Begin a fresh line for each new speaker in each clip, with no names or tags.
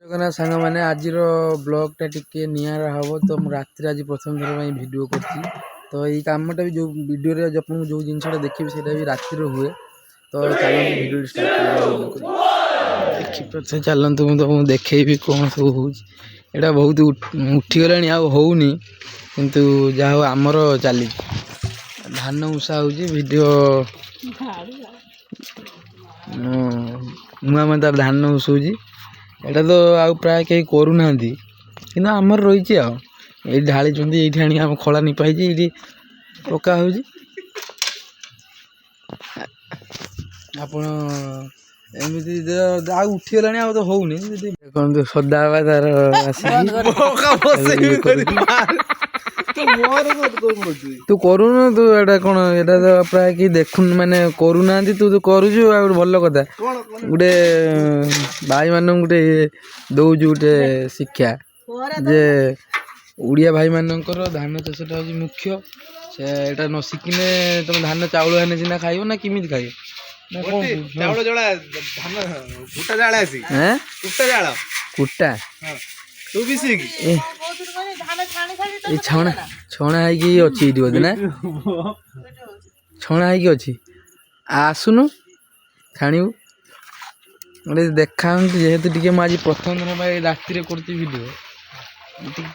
सांग मैंने आज ब्लॉगटा टिके निरा हम तो राति आज प्रथम थर भिड कर तो ये कमटा भी जो वीडियो जो जिनसा देखिए से भी राति हुए तो चलो भिडियो देखिए चलतु तुमको देखेबी कौन सब हो बहुत उठीगला होनी किंतु जहाँ हो आमर चली धान उषा हो वीडियो मुआ मैं तार धान उषाऊँ एटा तो आउ प्राय कहीं करूना कि आमर रही ये ढाली ये आनी आम खला नहीं पाई ये पका हो एमती उठीगला तो होनी देखते सदा तार तू करूँ तू एटा कौन एटा तो प्राय कि देखु माने करूना तू तो करुचु भल कथा गोटे भाई मान गोटे दौचु गोटे शिक्षा जे उड़िया भाई मानकर धान चाषटा हूँ मुख्य से एटा न शिखने तुम धान चाउल हेने सीना खाइब ना किमी खाइब कुटा
तू भी सीख
छणा छणा है अच्छी बोधे ना छणा है अच्छी आसुनु छाणु गोटे देखा जेहेतु टी आज प्रथम दिन राति करती वीडियो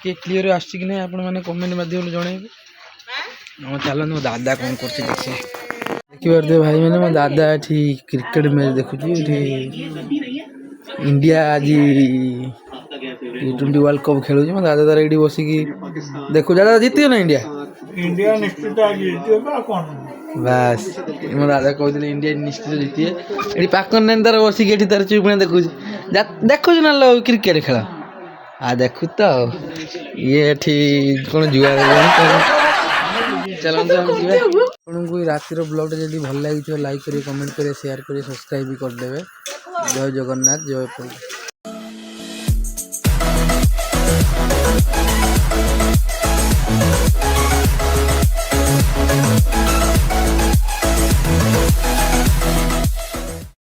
टी क्लीयर आसी कि नहीं आपण मैंने कमेंट माध्यम जनइबे चलो मो दादा कौन कर देखिए भाई मैंने मो दादा ये क्रिकेट मैच देखुची इंडिया आज T20 वर्ल्ड कप खेलुची मो दादा तार ये बसिकी देखु दादा जीतियो ना इंडिया
इंडिया निश्चित
बास मो दादा कहते इंडिया निश्चित जीतिए ये पाकन नानी तार बसिकी तार चुपना देखु देखु ना लो क्रिकेट खेल आ देखु तो ये कौन जुआ चलते आपको रातिर ब्लॉगटा जब भल लगी लाइक करें कमेंट करें शेयर करें सब्सक्राइब भी करदे। जय जगन्नाथ जय प्रभु।